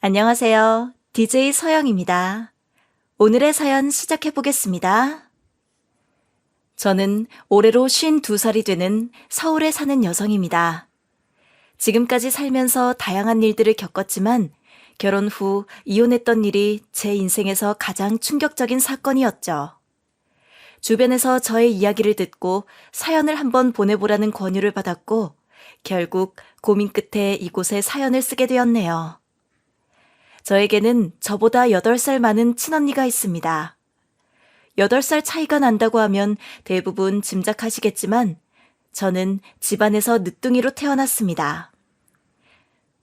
안녕하세요. DJ 서영입니다. 오늘의 사연 시작해 보겠습니다. 저는 올해로 52살이 되는 서울에 사는 여성입니다. 지금까지 살면서 다양한 일들을 겪었지만 결혼 후 이혼했던 일이 제 인생에서 가장 충격적인 사건이었죠. 주변에서 저의 이야기를 듣고 사연을 한번 보내보라는 권유를 받았고 결국 고민 끝에 이곳에 사연을 쓰게 되었네요. 저에게는 저보다 8살 많은 친언니가 있습니다. 8살 차이가 난다고 하면 대부분 짐작하시겠지만 저는 집안에서 늦둥이로 태어났습니다.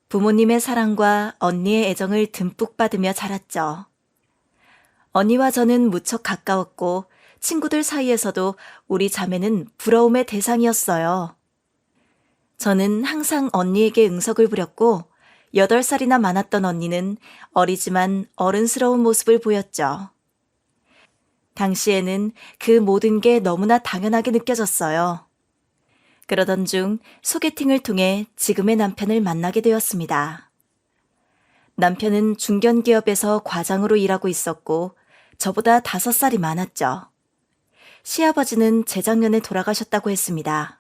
부모님의 사랑과 언니의 애정을 듬뿍 받으며 자랐죠. 언니와 저는 무척 가까웠고 친구들 사이에서도 우리 자매는 부러움의 대상이었어요. 저는 항상 언니에게 응석을 부렸고 8살이나 많았던 언니는 어리지만 어른스러운 모습을 보였죠. 당시에는 그 모든 게 너무나 당연하게 느껴졌어요. 그러던 중 소개팅을 통해 지금의 남편을 만나게 되었습니다. 남편은 중견기업에서 과장으로 일하고 있었고 저보다 5살이 많았죠. 시아버지는 재작년에 돌아가셨다고 했습니다.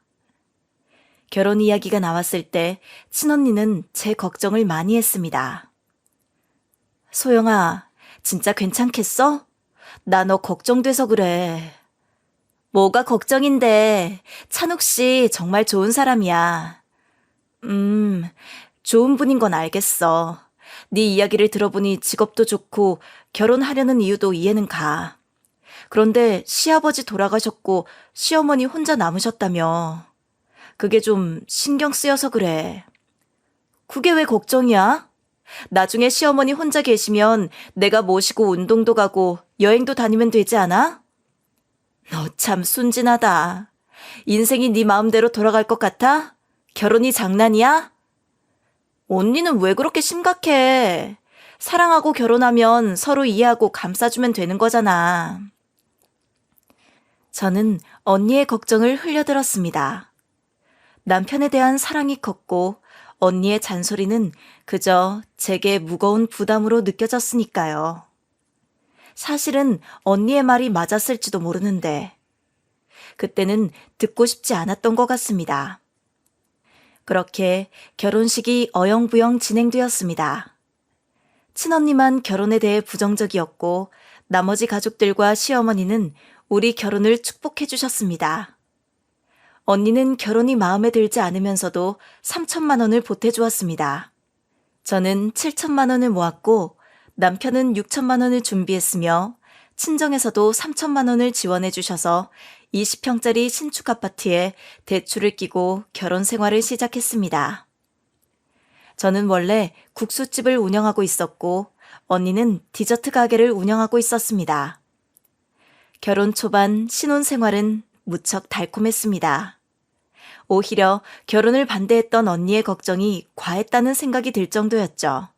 결혼 이야기가 나왔을 때 친언니는 제 걱정을 많이 했습니다. 소영아, 진짜 괜찮겠어? 나 너 걱정돼서 그래. 뭐가 걱정인데, 찬욱 씨 정말 좋은 사람이야. 좋은 분인 건 알겠어. 네 이야기를 들어보니 직업도 좋고 결혼하려는 이유도 이해는 가. 그런데 시아버지 돌아가셨고 시어머니 혼자 남으셨다며. 그게 좀 신경 쓰여서 그래. 그게 왜 걱정이야? 나중에 시어머니 혼자 계시면 내가 모시고 운동도 가고 여행도 다니면 되지 않아? 너 참 순진하다. 인생이 네 마음대로 돌아갈 것 같아? 결혼이 장난이야? 언니는 왜 그렇게 심각해? 사랑하고 결혼하면 서로 이해하고 감싸주면 되는 거잖아. 저는 언니의 걱정을 흘려들었습니다. 남편에 대한 사랑이 컸고 언니의 잔소리는 그저 제게 무거운 부담으로 느껴졌으니까요. 사실은 언니의 말이 맞았을지도 모르는데 그때는 듣고 싶지 않았던 것 같습니다. 그렇게 결혼식이 어영부영 진행되었습니다. 친언니만 결혼에 대해 부정적이었고 나머지 가족들과 시어머니는 우리 결혼을 축복해 주셨습니다. 언니는 결혼이 마음에 들지 않으면서도 3천만 원을 보태주었습니다. 저는 7천만 원을 모았고 남편은 6천만 원을 준비했으며 친정에서도 3천만 원을 지원해 주셔서 20평짜리 신축 아파트에 대출을 끼고 결혼 생활을 시작했습니다. 저는 원래 국수집을 운영하고 있었고 언니는 디저트 가게를 운영하고 있었습니다. 결혼 초반 신혼 생활은 무척 달콤했습니다. 오히려 결혼을 반대했던 언니의 걱정이 과했다는 생각이 들 정도였죠.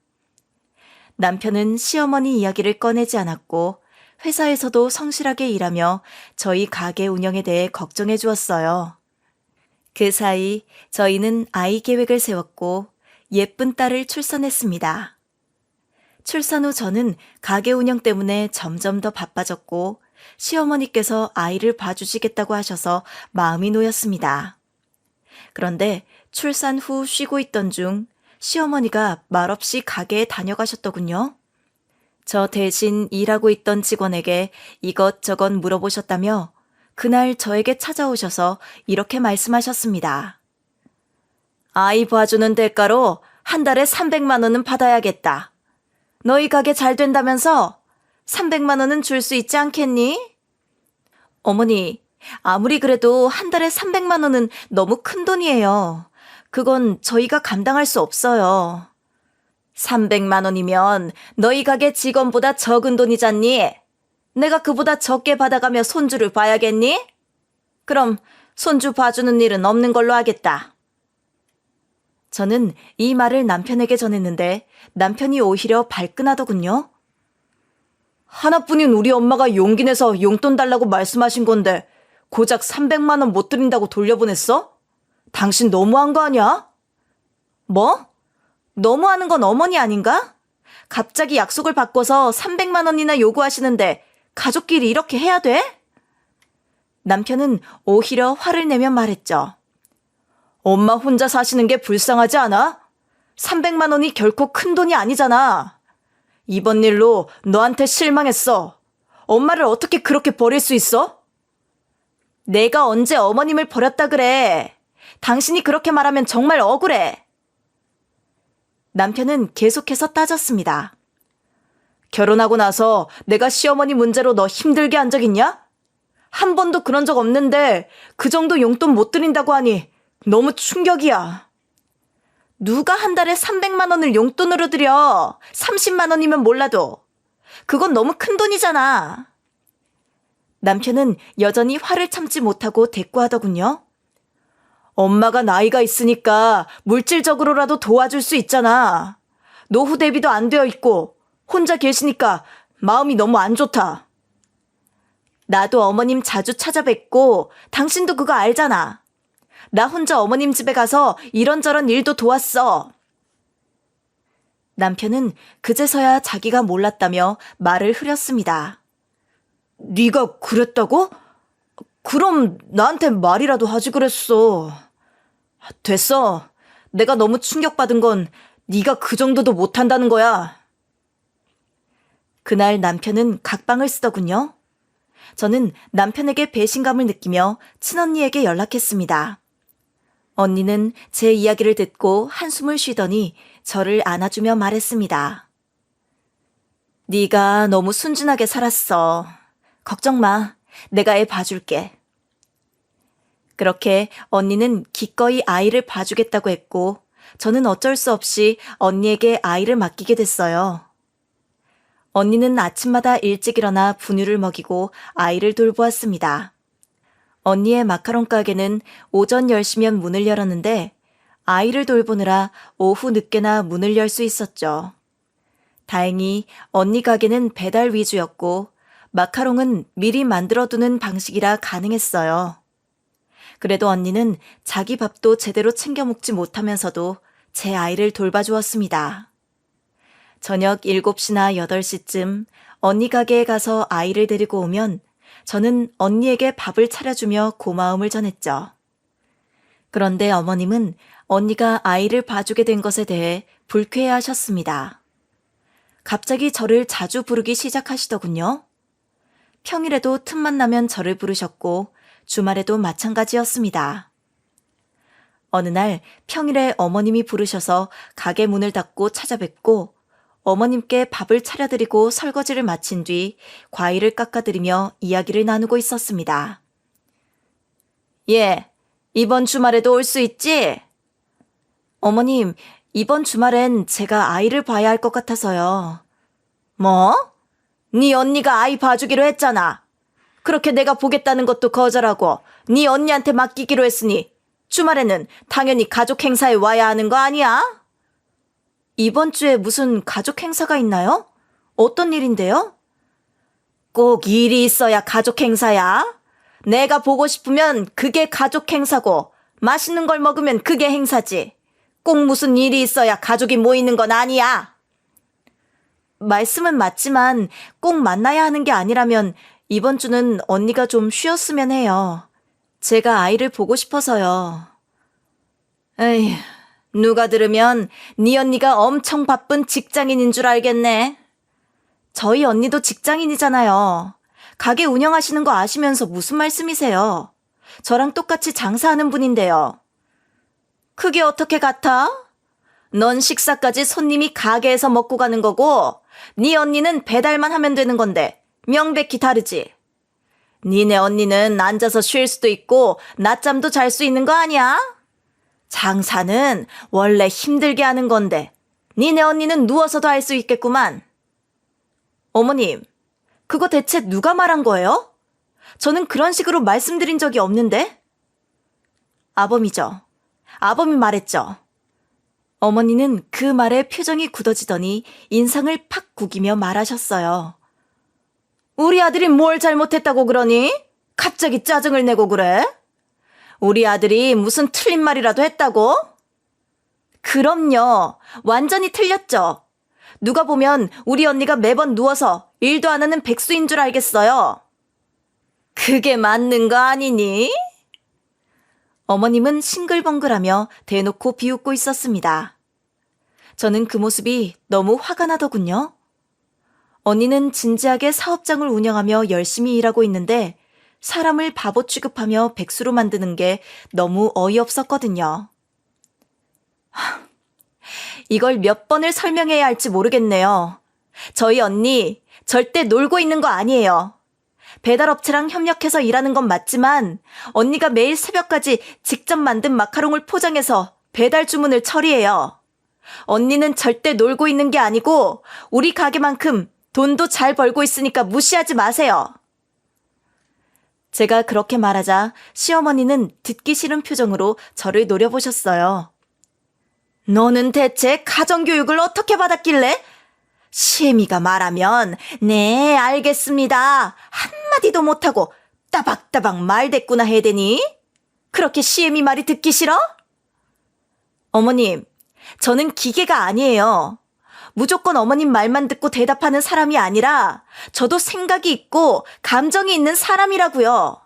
남편은 시어머니 이야기를 꺼내지 않았고 회사에서도 성실하게 일하며 저희 가게 운영에 대해 걱정해 주었어요. 그 사이 저희는 아이 계획을 세웠고 예쁜 딸을 출산했습니다. 출산 후 저는 가게 운영 때문에 점점 더 바빠졌고 시어머니께서 아이를 봐주시겠다고 하셔서 마음이 놓였습니다. 그런데 출산 후 쉬고 있던 중 시어머니가 말없이 가게에 다녀가셨더군요. 저 대신 일하고 있던 직원에게 이것저것 물어보셨다며 그날 저에게 찾아오셔서 이렇게 말씀하셨습니다. 아이 봐주는 대가로 한 달에 300만 원은 받아야겠다. 너희 가게 잘 된다면서 300만 원은 줄 수 있지 않겠니? 어머니, 아무리 그래도 한 달에 300만 원은 너무 큰 돈이에요. 그건 저희가 감당할 수 없어요. 300만 원이면 너희 가게 직원보다 적은 돈이잖니? 내가 그보다 적게 받아가며 손주를 봐야겠니? 그럼 손주 봐주는 일은 없는 걸로 하겠다. 저는 이 말을 남편에게 전했는데 남편이 오히려 발끈하더군요. 하나뿐인 우리 엄마가 용기 내서 용돈 달라고 말씀하신 건데 고작 300만 원 못 드린다고 돌려보냈어? 당신 너무한 거 아니야? 뭐? 너무하는 건 어머니 아닌가? 갑자기 약속을 바꿔서 300만 원이나 요구하시는데 가족끼리 이렇게 해야 돼? 남편은 오히려 화를 내며 말했죠. 엄마 혼자 사시는 게 불쌍하지 않아? 300만 원이 결코 큰 돈이 아니잖아. 이번 일로 너한테 실망했어. 엄마를 어떻게 그렇게 버릴 수 있어? 내가 언제 어머님을 버렸다 그래. 당신이 그렇게 말하면 정말 억울해. 남편은 계속해서 따졌습니다. 결혼하고 나서 내가 시어머니 문제로 너 힘들게 한 적 있냐? 한 번도 그런 적 없는데 그 정도 용돈 못 드린다고 하니 너무 충격이야. 누가 한 달에 300만 원을 용돈으로 드려? 30만 원이면 몰라도. 그건 너무 큰 돈이잖아. 남편은 여전히 화를 참지 못하고 대꾸하더군요. 엄마가 나이가 있으니까 물질적으로라도 도와줄 수 있잖아. 노후 대비도 안 되어 있고 혼자 계시니까 마음이 너무 안 좋다. 나도 어머님 자주 찾아뵙고 당신도 그거 알잖아. 나 혼자 어머님 집에 가서 이런저런 일도 도왔어. 남편은 그제서야 자기가 몰랐다며 말을 흐렸습니다. 네가 그랬다고? 그럼 나한테 말이라도 하지 그랬어. 됐어. 내가 너무 충격받은 건 네가 그 정도도 못한다는 거야. 그날 남편은 각방을 쓰더군요. 저는 남편에게 배신감을 느끼며 친언니에게 연락했습니다. 언니는 제 이야기를 듣고 한숨을 쉬더니 저를 안아주며 말했습니다. 네가 너무 순진하게 살았어. 걱정 마. 내가 애 봐줄게. 그렇게 언니는 기꺼이 아이를 봐주겠다고 했고 저는 어쩔 수 없이 언니에게 아이를 맡기게 됐어요. 언니는 아침마다 일찍 일어나 분유를 먹이고 아이를 돌보았습니다. 언니의 마카롱 가게는 오전 10시면 문을 열었는데 아이를 돌보느라 오후 늦게나 문을 열 수 있었죠. 다행히 언니 가게는 배달 위주였고 마카롱은 미리 만들어두는 방식이라 가능했어요. 그래도 언니는 자기 밥도 제대로 챙겨 먹지 못하면서도 제 아이를 돌봐주었습니다. 저녁 7시나 8시쯤 언니 가게에 가서 아이를 데리고 오면 저는 언니에게 밥을 차려주며 고마움을 전했죠. 그런데 어머님은 언니가 아이를 봐주게 된 것에 대해 불쾌해하셨습니다. 갑자기 저를 자주 부르기 시작하시더군요. 평일에도 틈만 나면 저를 부르셨고 주말에도 마찬가지였습니다. 어느 날 평일에 어머님이 부르셔서 가게 문을 닫고 찾아뵙고 어머님께 밥을 차려드리고 설거지를 마친 뒤 과일을 깎아드리며 이야기를 나누고 있었습니다. 예, 이번 주말에도 올 수 있지? 어머님, 이번 주말엔 제가 아이를 봐야 할 것 같아서요. 뭐? 네 언니가 아이 봐주기로 했잖아. 그렇게 내가 보겠다는 것도 거절하고 네 언니한테 맡기기로 했으니 주말에는 당연히 가족 행사에 와야 하는 거 아니야? 이번 주에 무슨 가족 행사가 있나요? 어떤 일인데요? 꼭 일이 있어야 가족 행사야. 내가 보고 싶으면 그게 가족 행사고 맛있는 걸 먹으면 그게 행사지. 꼭 무슨 일이 있어야 가족이 모이는 건 아니야. 말씀은 맞지만 꼭 만나야 하는 게 아니라면 이번 주는 언니가 좀 쉬었으면 해요. 제가 아이를 보고 싶어서요. 에휴, 누가 들으면 네 언니가 엄청 바쁜 직장인인 줄 알겠네. 저희 언니도 직장인이잖아요. 가게 운영하시는 거 아시면서 무슨 말씀이세요? 저랑 똑같이 장사하는 분인데요. 그게 어떻게 같아? 넌 식사까지 손님이 가게에서 먹고 가는 거고 네 언니는 배달만 하면 되는 건데 명백히 다르지. 니네 언니는 앉아서 쉴 수도 있고 낮잠도 잘 수 있는 거 아니야? 장사는 원래 힘들게 하는 건데 니네 언니는 누워서도 할 수 있겠구만. 어머님, 그거 대체 누가 말한 거예요? 저는 그런 식으로 말씀드린 적이 없는데? 아범이죠. 아범이 말했죠. 어머니는 그 말에 표정이 굳어지더니 인상을 팍 구기며 말하셨어요. 우리 아들이 뭘 잘못했다고 그러니? 갑자기 짜증을 내고 그래? 우리 아들이 무슨 틀린 말이라도 했다고? 그럼요. 완전히 틀렸죠. 누가 보면 우리 언니가 매번 누워서 일도 안 하는 백수인 줄 알겠어요. 그게 맞는 거 아니니? 어머님은 싱글벙글하며 대놓고 비웃고 있었습니다. 저는 그 모습이 너무 화가 나더군요. 언니는 진지하게 사업장을 운영하며 열심히 일하고 있는데 사람을 바보 취급하며 백수로 만드는 게 너무 어이없었거든요. 이걸 몇 번을 설명해야 할지 모르겠네요. 저희 언니 절대 놀고 있는 거 아니에요. 배달업체랑 협력해서 일하는 건 맞지만 언니가 매일 새벽까지 직접 만든 마카롱을 포장해서 배달 주문을 처리해요. 언니는 절대 놀고 있는 게 아니고 우리 가게만큼 돈도 잘 벌고 있으니까 무시하지 마세요. 제가 그렇게 말하자 시어머니는 듣기 싫은 표정으로 저를 노려보셨어요. 너는 대체 가정교육을 어떻게 받았길래? 시애미가 말하면 네 알겠습니다 한마디도 못하고 따박따박 말대꾸나 해야 되니? 그렇게 시애미 말이 듣기 싫어? 어머님, 저는 기계가 아니에요. 무조건 어머님 말만 듣고 대답하는 사람이 아니라 저도 생각이 있고 감정이 있는 사람이라고요.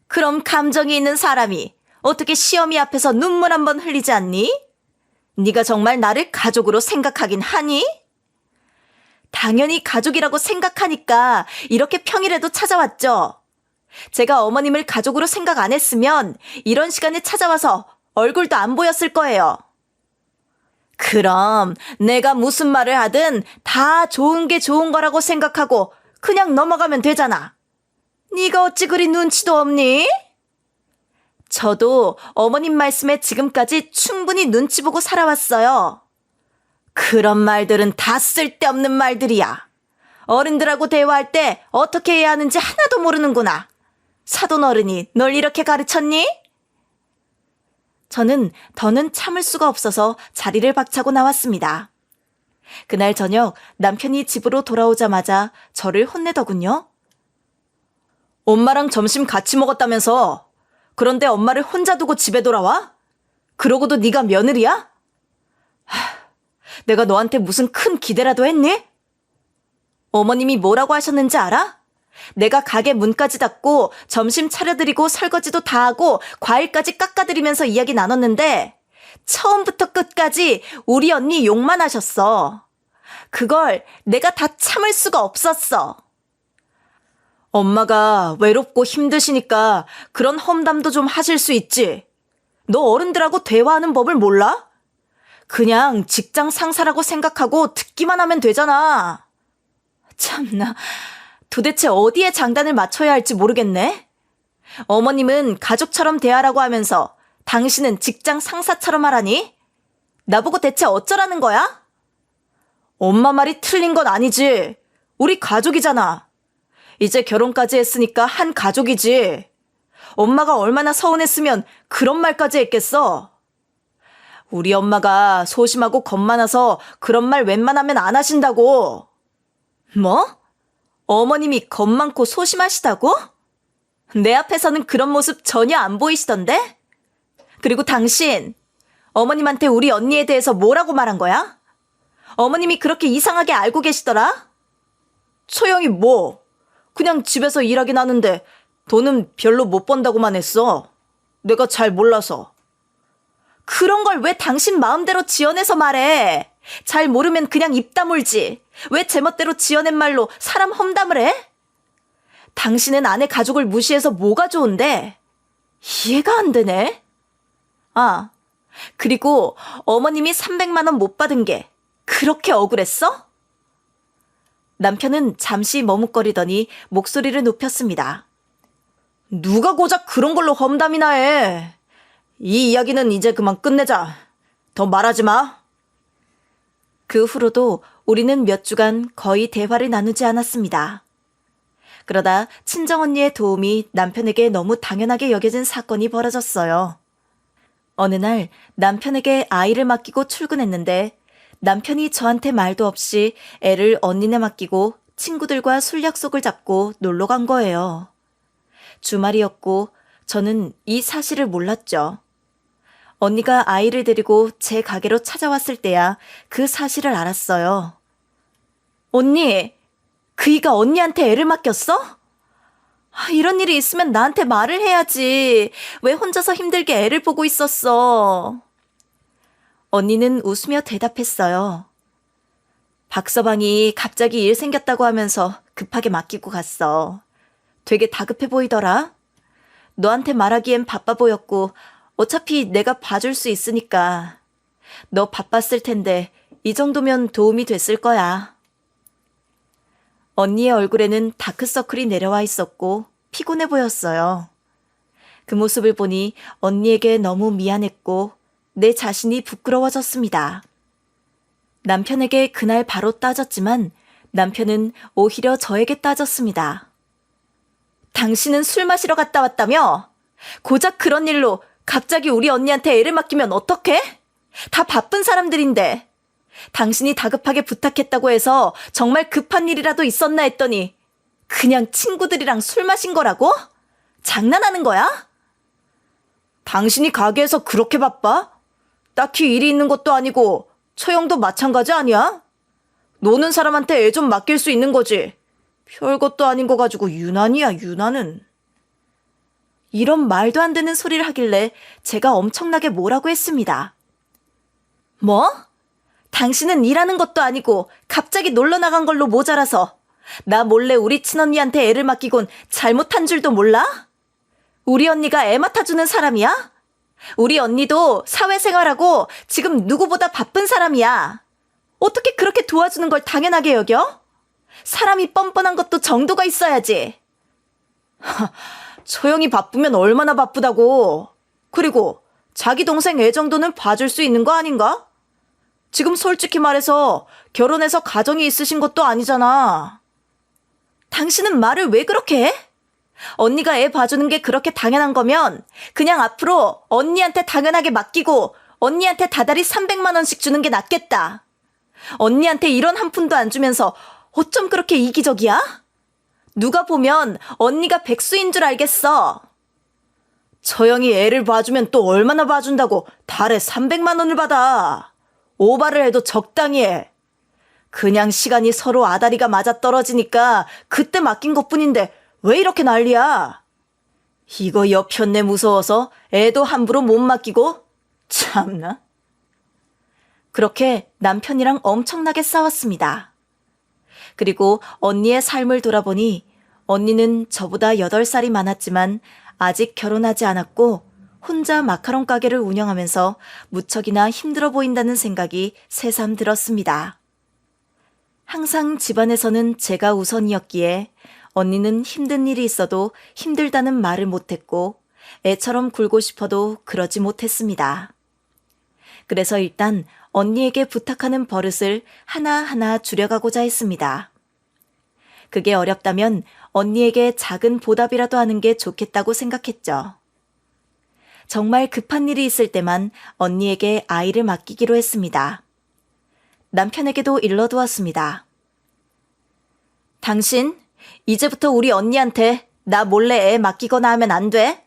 그럼 감정이 있는 사람이 어떻게 시어미 앞에서 눈물 한 번 흘리지 않니? 네가 정말 나를 가족으로 생각하긴 하니? 당연히 가족이라고 생각하니까 이렇게 평일에도 찾아왔죠. 제가 어머님을 가족으로 생각 안 했으면 이런 시간에 찾아와서 얼굴도 안 보였을 거예요. 그럼 내가 무슨 말을 하든 다 좋은 게 좋은 거라고 생각하고 그냥 넘어가면 되잖아. 네가 어찌 그리 눈치도 없니? 저도 어머님 말씀에 지금까지 충분히 눈치 보고 살아왔어요. 그런 말들은 다 쓸데없는 말들이야. 어른들하고 대화할 때 어떻게 해야 하는지 하나도 모르는구나. 사돈 어른이 널 이렇게 가르쳤니? 저는 더는 참을 수가 없어서 자리를 박차고 나왔습니다. 그날 저녁 남편이 집으로 돌아오자마자 저를 혼내더군요. 엄마랑 점심 같이 먹었다면서. 그런데 엄마를 혼자 두고 집에 돌아와? 그러고도 네가 며느리야? 내가 너한테 무슨 큰 기대라도 했니? 어머님이 뭐라고 하셨는지 알아? 내가 가게 문까지 닫고 점심 차려드리고 설거지도 다 하고 과일까지 깎아드리면서 이야기 나눴는데 처음부터 끝까지 우리 언니 욕만 하셨어. 그걸 내가 다 참을 수가 없었어. 엄마가 외롭고 힘드시니까 그런 험담도 좀 하실 수 있지. 너 어른들하고 대화하는 법을 몰라? 그냥 직장 상사라고 생각하고 듣기만 하면 되잖아. 참나, 도대체 어디에 장단을 맞춰야 할지 모르겠네. 어머님은 가족처럼 대하라고 하면서 당신은 직장 상사처럼 하라니? 나보고 대체 어쩌라는 거야? 엄마 말이 틀린 건 아니지. 우리 가족이잖아. 이제 결혼까지 했으니까 한 가족이지. 엄마가 얼마나 서운했으면 그런 말까지 했겠어. 우리 엄마가 소심하고 겁 많아서 그런 말 웬만하면 안 하신다고. 뭐? 어머님이 겁 많고 소심하시다고? 내 앞에서는 그런 모습 전혀 안 보이시던데? 그리고 당신, 어머님한테 우리 언니에 대해서 뭐라고 말한 거야? 어머님이 그렇게 이상하게 알고 계시더라? 소영이 뭐? 그냥 집에서 일하긴 하는데 돈은 별로 못 번다고만 했어. 내가 잘 몰라서. 그런 걸 왜 당신 마음대로 지어내서 말해? 잘 모르면 그냥 입 다물지. 왜 제멋대로 지어낸 말로 사람 험담을 해? 당신은 아내 가족을 무시해서 뭐가 좋은데? 이해가 안 되네. 아, 그리고 어머님이 300만 원 못 받은 게 그렇게 억울했어? 남편은 잠시 머뭇거리더니 목소리를 높였습니다. 누가 고작 그런 걸로 험담이나 해. 이 이야기는 이제 그만 끝내자. 더 말하지 마. 그 후로도 우리는 몇 주간 거의 대화를 나누지 않았습니다. 그러다 친정언니의 도움이 남편에게 너무 당연하게 여겨진 사건이 벌어졌어요. 어느 날 남편에게 아이를 맡기고 출근했는데 남편이 저한테 말도 없이 애를 언니네 맡기고 친구들과 술 약속을 잡고 놀러 간 거예요. 주말이었고 저는 이 사실을 몰랐죠. 언니가 아이를 데리고 제 가게로 찾아왔을 때야 그 사실을 알았어요. 언니, 그이가 언니한테 애를 맡겼어? 이런 일이 있으면 나한테 말을 해야지. 왜 혼자서 힘들게 애를 보고 있었어? 언니는 웃으며 대답했어요. 박서방이 갑자기 일 생겼다고 하면서 급하게 맡기고 갔어. 되게 다급해 보이더라. 너한테 말하기엔 바빠 보였고 어차피 내가 봐줄 수 있으니까. 너 바빴을 텐데 이 정도면 도움이 됐을 거야. 언니의 얼굴에는 다크서클이 내려와 있었고 피곤해 보였어요. 그 모습을 보니 언니에게 너무 미안했고 내 자신이 부끄러워졌습니다. 남편에게 그날 바로 따졌지만 남편은 오히려 저에게 따졌습니다. 당신은 술 마시러 갔다 왔다며? 고작 그런 일로 갑자기 우리 언니한테 애를 맡기면 어떡해? 다 바쁜 사람들인데. 당신이 다급하게 부탁했다고 해서 정말 급한 일이라도 있었나 했더니 그냥 친구들이랑 술 마신 거라고? 장난하는 거야? 당신이 가게에서 그렇게 바빠? 딱히 일이 있는 것도 아니고 처형도 마찬가지 아니야? 노는 사람한테 애 좀 맡길 수 있는 거지. 별것도 아닌 거 가지고 유난이야, 유난은. 이런 말도 안 되는 소리를 하길래 제가 엄청나게 뭐라고 했습니다. 뭐? 당신은 일하는 것도 아니고 갑자기 놀러 나간 걸로 모자라서 나 몰래 우리 친언니한테 애를 맡기곤 잘못한 줄도 몰라? 우리 언니가 애 맡아주는 사람이야? 우리 언니도 사회생활하고 지금 누구보다 바쁜 사람이야. 어떻게 그렇게 도와주는 걸 당연하게 여겨? 사람이 뻔뻔한 것도 정도가 있어야지. 처형이 바쁘면 얼마나 바쁘다고. 그리고 자기 동생 애 정도는 봐줄 수 있는 거 아닌가? 지금 솔직히 말해서 결혼해서 가정이 있으신 것도 아니잖아. 당신은 말을 왜 그렇게 해? 언니가 애 봐주는 게 그렇게 당연한 거면 그냥 앞으로 언니한테 당연하게 맡기고 언니한테 다달이 300만 원씩 주는 게 낫겠다. 언니한테 이런 한 푼도 안 주면서 어쩜 그렇게 이기적이야? 누가 보면 언니가 백수인 줄 알겠어. 처형이 애를 봐주면 또 얼마나 봐준다고 달에 300만 원을 받아. 오바를 해도 적당히 해. 그냥 시간이 서로 아다리가 맞아떨어지니까 그때 맡긴 것뿐인데 왜 이렇게 난리야? 이거 여편네 무서워서 애도 함부로 못 맡기고? 참나. 그렇게 남편이랑 엄청나게 싸웠습니다. 그리고 언니의 삶을 돌아보니 언니는 저보다 8살이 많았지만 아직 결혼하지 않았고 혼자 마카롱 가게를 운영하면서 무척이나 힘들어 보인다는 생각이 새삼 들었습니다. 항상 집안에서는 제가 우선이었기에 언니는 힘든 일이 있어도 힘들다는 말을 못했고 애처럼 굴고 싶어도 그러지 못했습니다. 그래서 일단 언니에게 부탁하는 버릇을 하나하나 줄여가고자 했습니다. 그게 어렵다면 언니에게 작은 보답이라도 하는 게 좋겠다고 생각했죠. 정말 급한 일이 있을 때만 언니에게 아이를 맡기기로 했습니다. 남편에게도 일러두었습니다. 당신, 이제부터 우리 언니한테 나 몰래 애 맡기거나 하면 안 돼?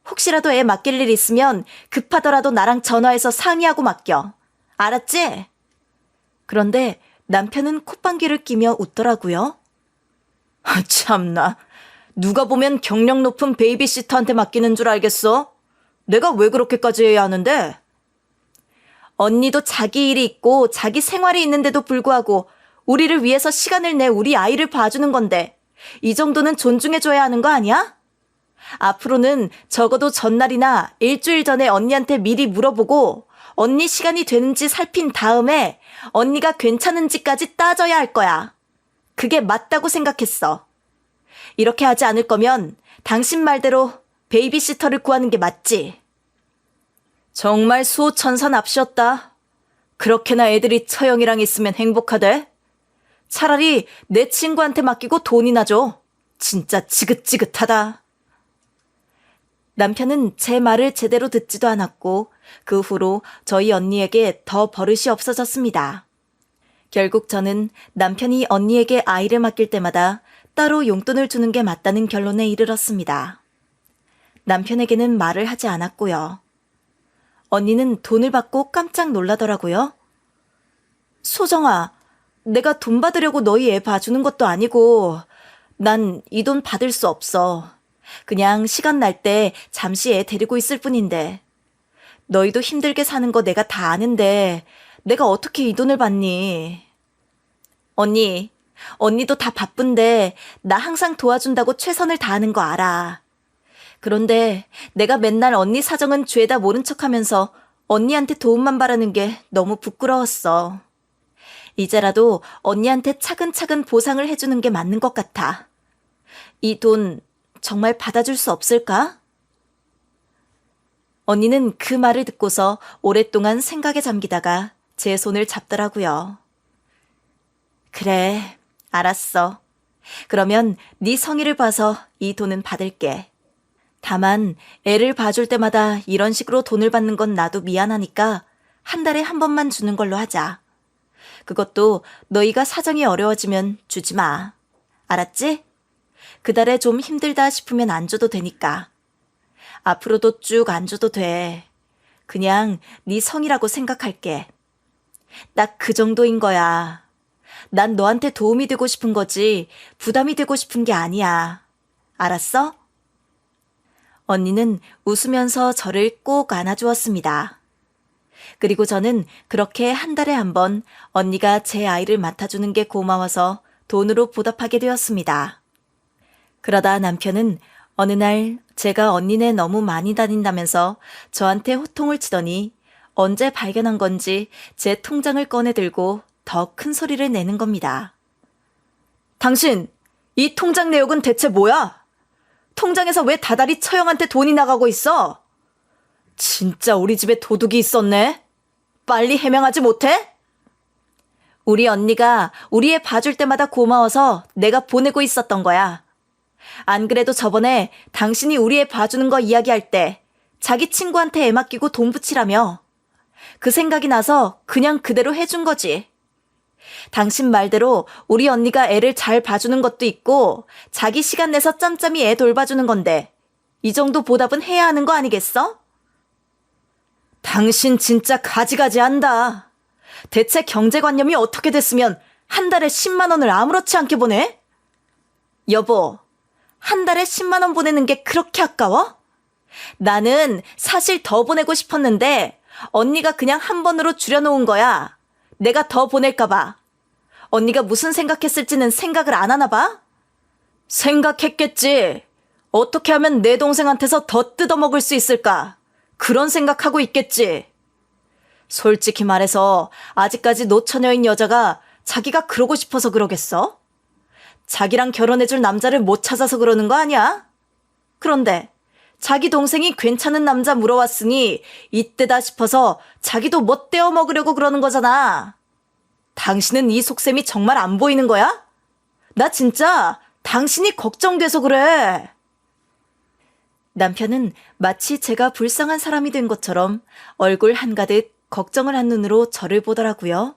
혹시라도 애 맡길 일 있으면 급하더라도 나랑 전화해서 상의하고 맡겨. 알았지? 그런데 남편은 콧방귀를 끼며 웃더라고요. 참나. 누가 보면 경력 높은 베이비시터한테 맡기는 줄 알겠어? 내가 왜 그렇게까지 해야 하는데? 언니도 자기 일이 있고 자기 생활이 있는데도 불구하고 우리를 위해서 시간을 내 우리 아이를 봐주는 건데 이 정도는 존중해줘야 하는 거 아니야? 앞으로는 적어도 전날이나 일주일 전에 언니한테 미리 물어보고 언니 시간이 되는지 살핀 다음에 언니가 괜찮은지까지 따져야 할 거야. 그게 맞다고 생각했어. 이렇게 하지 않을 거면 당신 말대로 베이비시터를 구하는 게 맞지. 정말 수호천사납시었다. 그렇게나 애들이 처형이랑 있으면 행복하대. 차라리 내 친구한테 맡기고 돈이나 줘. 진짜 지긋지긋하다. 남편은 제 말을 제대로 듣지도 않았고 그 후로 저희 언니에게 더 버릇이 없어졌습니다. 결국 저는 남편이 언니에게 아이를 맡길 때마다 따로 용돈을 주는 게 맞다는 결론에 이르렀습니다. 남편에게는 말을 하지 않았고요. 언니는 돈을 받고 깜짝 놀라더라고요. 소정아, 내가 돈 받으려고 너희 애 봐주는 것도 아니고 난 이 돈 받을 수 없어. 그냥 시간 날 때 잠시 애 데리고 있을 뿐인데. 너희도 힘들게 사는 거 내가 다 아는데 내가 어떻게 이 돈을 받니? 언니도 다 바쁜데 나 항상 도와준다고 최선을 다하는 거 알아. 그런데 내가 맨날 언니 사정은 죄다 모른 척하면서 언니한테 도움만 바라는 게 너무 부끄러웠어. 이제라도 언니한테 차근차근 보상을 해주는 게 맞는 것 같아. 이 돈 정말 받아줄 수 없을까? 언니는 그 말을 듣고서 오랫동안 생각에 잠기다가 제 손을 잡더라고요. 그래, 알았어. 그러면 네 성의를 봐서 이 돈은 받을게. 다만 애를 봐줄 때마다 이런 식으로 돈을 받는 건 나도 미안하니까 한 달에 한 번만 주는 걸로 하자. 그것도 너희가 사정이 어려워지면 주지 마. 알았지? 그 달에 좀 힘들다 싶으면 안 줘도 되니까. 앞으로도 쭉 안 줘도 돼. 그냥 네 성이라고 생각할게. 딱 그 정도인 거야. 난 너한테 도움이 되고 싶은 거지 부담이 되고 싶은 게 아니야. 알았어? 언니는 웃으면서 저를 꼭 안아주었습니다. 그리고 저는 그렇게 한 달에 한 번 언니가 제 아이를 맡아주는 게 고마워서 돈으로 보답하게 되었습니다. 그러다 남편은 어느 날 제가 언니네 너무 많이 다닌다면서 저한테 호통을 치더니 언제 발견한 건지 제 통장을 꺼내 들고 더 큰 소리를 내는 겁니다. 당신, 이 통장 내역은 대체 뭐야? 통장에서 왜 다달이 처형한테 돈이 나가고 있어? 진짜 우리 집에 도둑이 있었네? 빨리 해명하지 못해? 우리 언니가 우리 애 봐줄 때마다 고마워서 내가 보내고 있었던 거야. 안 그래도 저번에 당신이 우리 애 봐주는 거 이야기할 때 자기 친구한테 애 맡기고 돈 붙이라며. 그 생각이 나서 그냥 그대로 해준 거지. 당신 말대로 우리 언니가 애를 잘 봐주는 것도 있고 자기 시간 내서 짬짬이 애 돌봐주는 건데 이 정도 보답은 해야 하는 거 아니겠어? 당신 진짜 가지가지 한다. 대체 경제관념이 어떻게 됐으면 한 달에 10만 원을 아무렇지 않게 보내? 여보, 한 달에 10만 원 보내는 게 그렇게 아까워? 나는 사실 더 보내고 싶었는데 언니가 그냥 한 번으로 줄여놓은 거야. 내가 더 보낼까 봐. 언니가 무슨 생각했을지는 생각을 안 하나 봐? 생각했겠지. 어떻게 하면 내 동생한테서 더 뜯어먹을 수 있을까? 그런 생각하고 있겠지. 솔직히 말해서 아직까지 노처녀인 여자가 자기가 그러고 싶어서 그러겠어? 자기랑 결혼해줄 남자를 못 찾아서 그러는 거 아니야? 그런데 자기 동생이 괜찮은 남자 물어왔으니 이때다 싶어서 자기도 멋대어 먹으려고 그러는 거잖아. 당신은 이 속셈이 정말 안 보이는 거야? 나 진짜 당신이 걱정돼서 그래. 남편은 마치 제가 불쌍한 사람이 된 것처럼 얼굴 한가득 걱정을 한 눈으로 저를 보더라고요.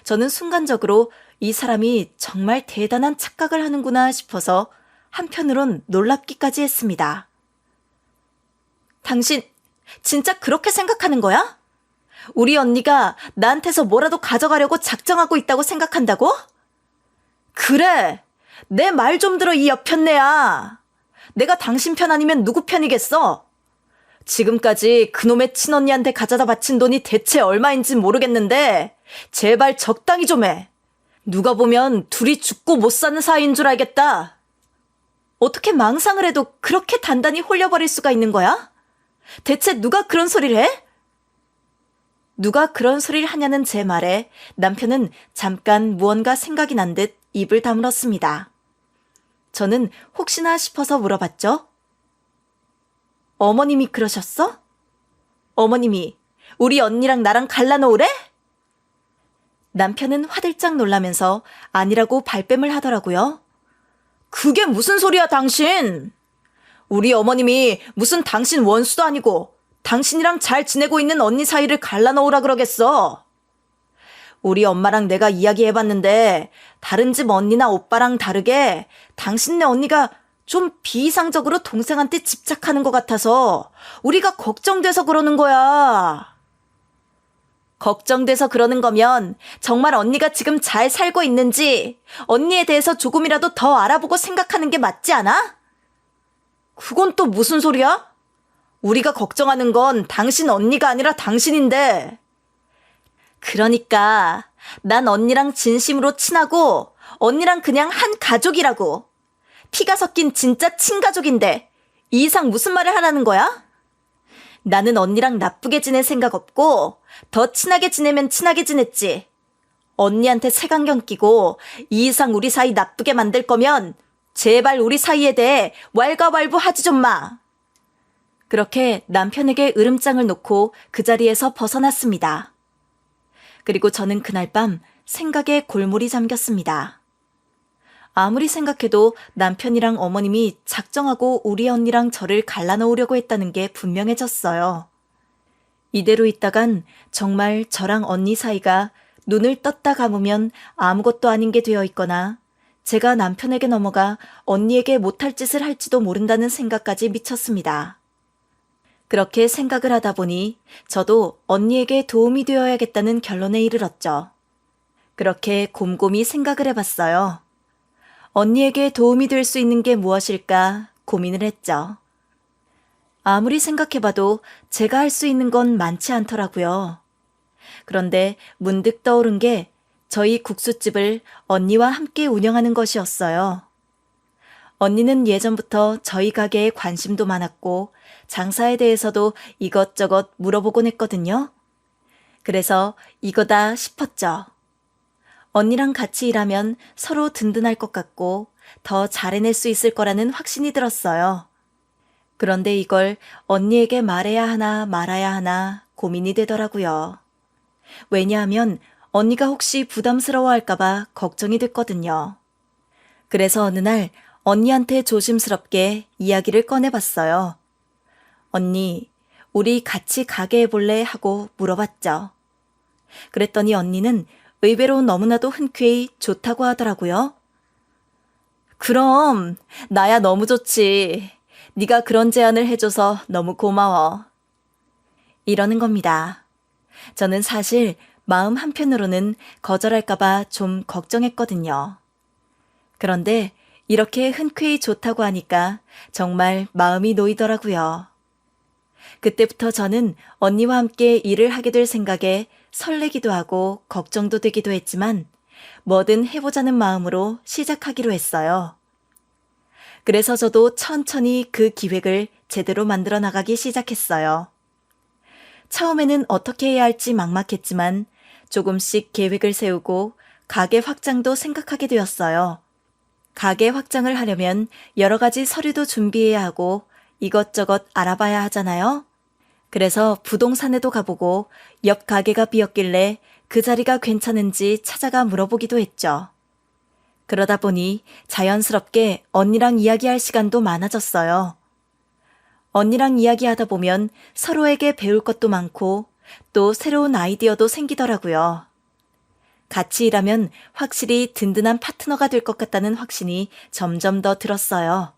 저는 순간적으로 이 사람이 정말 대단한 착각을 하는구나 싶어서 한편으론 놀랍기까지 했습니다. 당신 진짜 그렇게 생각하는 거야? 우리 언니가 나한테서 뭐라도 가져가려고 작정하고 있다고 생각한다고? 그래, 내 말 좀 들어 이 여편네야. 내가 당신 편 아니면 누구 편이겠어? 지금까지 그놈의 친언니한테 가져다 바친 돈이 대체 얼마인진 모르겠는데 제발 적당히 좀 해. 누가 보면 둘이 죽고 못 사는 사이인 줄 알겠다. 어떻게 망상을 해도 그렇게 단단히 홀려버릴 수가 있는 거야? 대체 누가 그런 소리를 해? 누가 그런 소리를 하냐는 제 말에 남편은 잠깐 무언가 생각이 난 듯 입을 다물었습니다. 저는 혹시나 싶어서 물어봤죠. 어머님이 그러셨어? 어머님이 우리 언니랑 나랑 갈라놓으래? 남편은 화들짝 놀라면서 아니라고 발뺌을 하더라고요. 그게 무슨 소리야, 당신? 우리 어머님이 무슨 당신 원수도 아니고 당신이랑 잘 지내고 있는 언니 사이를 갈라놓으라 그러겠어. 우리 엄마랑 내가 이야기해봤는데 다른 집 언니나 오빠랑 다르게 당신네 언니가 좀 비이상적으로 동생한테 집착하는 것 같아서 우리가 걱정돼서 그러는 거야. 걱정돼서 그러는 거면 정말 언니가 지금 잘 살고 있는지 언니에 대해서 조금이라도 더 알아보고 생각하는 게 맞지 않아? 그건 또 무슨 소리야? 우리가 걱정하는 건 당신 언니가 아니라 당신인데. 그러니까 난 언니랑 진심으로 친하고 언니랑 그냥 한 가족이라고. 피가 섞인 진짜 친가족인데 이 이상 무슨 말을 하라는 거야? 나는 언니랑 나쁘게 지낼 생각 없고 더 친하게 지내면 친하게 지냈지. 언니한테 색안경 끼고 이 이상 우리 사이 나쁘게 만들 거면 제발 우리 사이에 대해 왈가왈부하지 좀 마. 그렇게 남편에게 으름장을 놓고 그 자리에서 벗어났습니다. 그리고 저는 그날 밤 생각에 골몰이 잠겼습니다. 아무리 생각해도 남편이랑 어머님이 작정하고 우리 언니랑 저를 갈라놓으려고 했다는 게 분명해졌어요. 이대로 있다간 정말 저랑 언니 사이가 눈을 떴다 감으면 아무것도 아닌 게 되어 있거나 제가 남편에게 넘어가 언니에게 못할 짓을 할지도 모른다는 생각까지 미쳤습니다. 그렇게 생각을 하다 보니 저도 언니에게 도움이 되어야겠다는 결론에 이르렀죠. 그렇게 곰곰이 생각을 해봤어요. 언니에게 도움이 될 수 있는 게 무엇일까 고민을 했죠. 아무리 생각해봐도 제가 할 수 있는 건 많지 않더라고요. 그런데 문득 떠오른 게 저희 국수집을 언니와 함께 운영하는 것이었어요. 언니는 예전부터 저희 가게에 관심도 많았고 장사에 대해서도 이것저것 물어보곤 했거든요. 그래서 이거다 싶었죠. 언니랑 같이 일하면 서로 든든할 것 같고 더 잘해낼 수 있을 거라는 확신이 들었어요. 그런데 이걸 언니에게 말해야 하나 말아야 하나 고민이 되더라고요. 왜냐하면 언니가 혹시 부담스러워할까봐 걱정이 됐거든요. 그래서 어느 날 언니한테 조심스럽게 이야기를 꺼내봤어요. 언니, 우리 같이 가게 해볼래? 하고 물어봤죠. 그랬더니 언니는 의외로 너무나도 흔쾌히 좋다고 하더라고요. 그럼 나야 너무 좋지. 네가 그런 제안을 해줘서 너무 고마워. 이러는 겁니다. 저는 사실 마음 한편으로는 거절할까봐 좀 걱정했거든요. 그런데 이렇게 흔쾌히 좋다고 하니까 정말 마음이 놓이더라고요. 그때부터 저는 언니와 함께 일을 하게 될 생각에 설레기도 하고 걱정도 되기도 했지만 뭐든 해보자는 마음으로 시작하기로 했어요. 그래서 저도 천천히 그 기획을 제대로 만들어 나가기 시작했어요. 처음에는 어떻게 해야 할지 막막했지만 조금씩 계획을 세우고 가게 확장도 생각하게 되었어요. 가게 확장을 하려면 여러 가지 서류도 준비해야 하고 이것저것 알아봐야 하잖아요. 그래서 부동산에도 가보고 옆 가게가 비었길래 그 자리가 괜찮은지 찾아가 물어보기도 했죠. 그러다 보니 자연스럽게 언니랑 이야기할 시간도 많아졌어요. 언니랑 이야기하다 보면 서로에게 배울 것도 많고 또 새로운 아이디어도 생기더라고요. 같이 일하면 확실히 든든한 파트너가 될 것 같다는 확신이 점점 더 들었어요.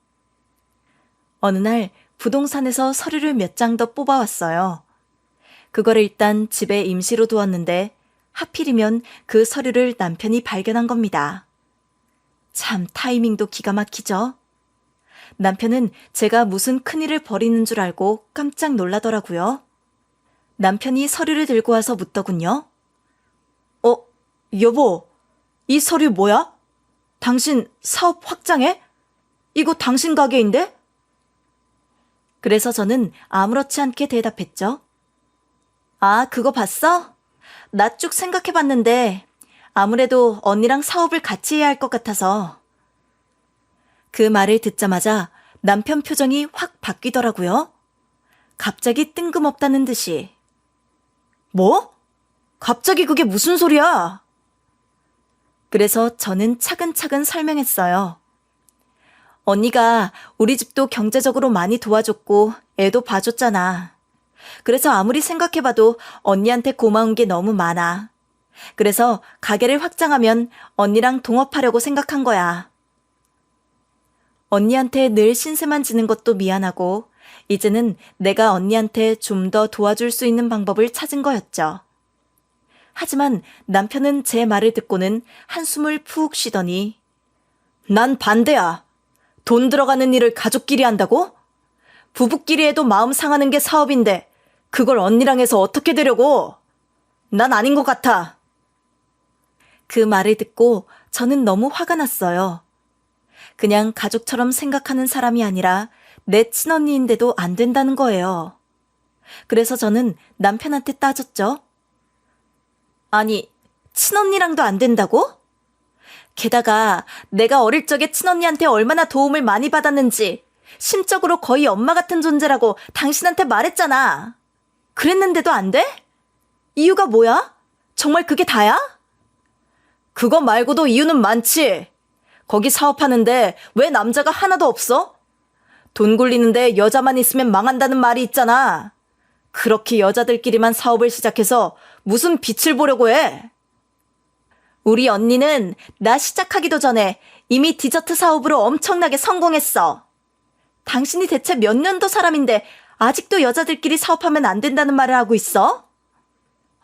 어느 날 부동산에서 서류를 몇 장 더 뽑아왔어요. 그거를 일단 집에 임시로 두었는데 하필이면 그 서류를 남편이 발견한 겁니다. 참 타이밍도 기가 막히죠? 남편은 제가 무슨 큰일을 벌이는 줄 알고 깜짝 놀라더라고요. 남편이 서류를 들고 와서 묻더군요. 여보, 이 서류 뭐야? 당신 사업 확장해? 이거 당신 가게인데? 그래서 저는 아무렇지 않게 대답했죠. 아, 그거 봤어? 나 쭉 생각해봤는데 아무래도 언니랑 사업을 같이 해야 할 것 같아서. 그 말을 듣자마자 남편 표정이 확 바뀌더라고요. 갑자기 뜬금없다는 듯이. 뭐? 갑자기 그게 무슨 소리야? 그래서 저는 차근차근 설명했어요. 언니가 우리 집도 경제적으로 많이 도와줬고 애도 봐줬잖아. 그래서 아무리 생각해봐도 언니한테 고마운 게 너무 많아. 그래서 가게를 확장하면 언니랑 동업하려고 생각한 거야. 언니한테 늘 신세만 지는 것도 미안하고 이제는 내가 언니한테 좀 더 도와줄 수 있는 방법을 찾은 거였죠. 하지만 남편은 제 말을 듣고는 한숨을 푹 쉬더니 난 반대야. 돈 들어가는 일을 가족끼리 한다고? 부부끼리 해도 마음 상하는 게 사업인데 그걸 언니랑 해서 어떻게 되려고? 난 아닌 것 같아. 그 말을 듣고 저는 너무 화가 났어요. 그냥 가족처럼 생각하는 사람이 아니라 내 친언니인데도 안 된다는 거예요. 그래서 저는 남편한테 따졌죠. 아니, 친언니랑도 안 된다고? 게다가 내가 어릴 적에 친언니한테 얼마나 도움을 많이 받았는지 심적으로 거의 엄마 같은 존재라고 당신한테 말했잖아. 그랬는데도 안 돼? 이유가 뭐야? 정말 그게 다야? 그거 말고도 이유는 많지. 거기 사업하는데 왜 남자가 하나도 없어? 돈 굴리는데 여자만 있으면 망한다는 말이 있잖아. 그렇게 여자들끼리만 사업을 시작해서 무슨 빛을 보려고 해? 우리 언니는 나 시작하기도 전에 이미 디저트 사업으로 엄청나게 성공했어. 당신이 대체 몇 년도 사람인데 아직도 여자들끼리 사업하면 안 된다는 말을 하고 있어?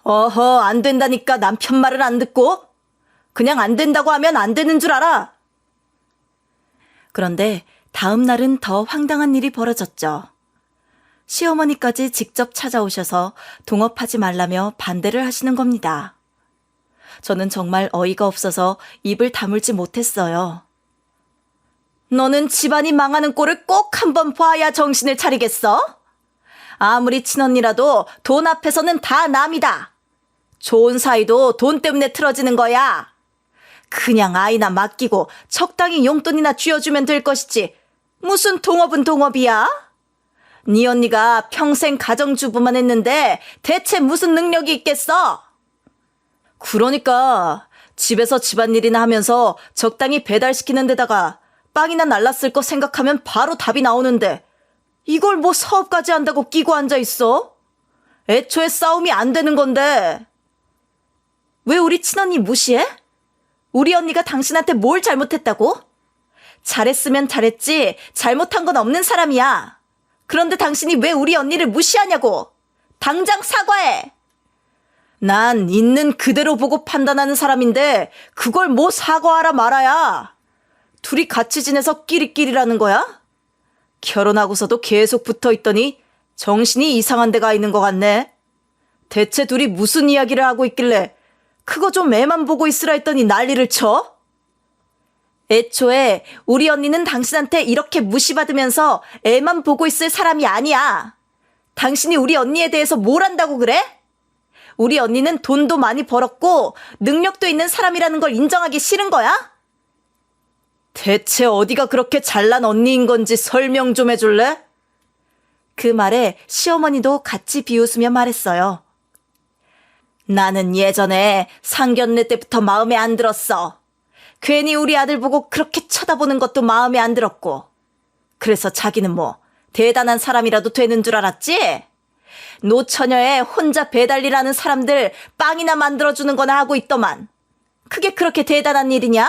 어허, 안 된다니까 남편 말을 안 듣고? 그냥 안 된다고 하면 안 되는 줄 알아. 그런데 다음 날은 더 황당한 일이 벌어졌죠. 시어머니까지 직접 찾아오셔서 동업하지 말라며 반대를 하시는 겁니다. 저는 정말 어이가 없어서 입을 다물지 못했어요. 너는 집안이 망하는 꼴을 꼭 한번 봐야 정신을 차리겠어? 아무리 친언니라도 돈 앞에서는 다 남이다. 좋은 사이도 돈 때문에 틀어지는 거야. 그냥 아이나 맡기고 적당히 용돈이나 쥐어주면 될 것이지. 무슨 동업은 동업이야? 네 언니가 평생 가정주부만 했는데 대체 무슨 능력이 있겠어? 그러니까 집에서 집안일이나 하면서 적당히 배달시키는 데다가 빵이나 날랐을 거 생각하면 바로 답이 나오는데 이걸 뭐 사업까지 한다고 끼고 앉아있어? 애초에 싸움이 안 되는 건데. 왜 우리 친언니 무시해? 우리 언니가 당신한테 뭘 잘못했다고? 잘했으면 잘했지 잘못한 건 없는 사람이야. 그런데 당신이 왜 우리 언니를 무시하냐고. 당장 사과해. 난 있는 그대로 보고 판단하는 사람인데 그걸 뭐 사과하라 말아야. 둘이 같이 지내서 끼리끼리라는 거야? 결혼하고서도 계속 붙어있더니 정신이 이상한 데가 있는 것 같네. 대체 둘이 무슨 이야기를 하고 있길래 그거 좀 애만 보고 있으라 했더니 난리를 쳐? 애초에 우리 언니는 당신한테 이렇게 무시받으면서 애만 보고 있을 사람이 아니야. 당신이 우리 언니에 대해서 뭘 안다고 그래? 우리 언니는 돈도 많이 벌었고 능력도 있는 사람이라는 걸 인정하기 싫은 거야? 대체 어디가 그렇게 잘난 언니인 건지 설명 좀 해줄래? 그 말에 시어머니도 같이 비웃으며 말했어요. 나는 예전에 상견례 때부터 마음에 안 들었어. 괜히 우리 아들 보고 그렇게 쳐다보는 것도 마음에 안 들었고. 그래서 자기는 뭐 대단한 사람이라도 되는 줄 알았지? 노처녀에 혼자 배달일하는 사람들 빵이나 만들어주는 거나 하고 있더만. 그게 그렇게 대단한 일이냐?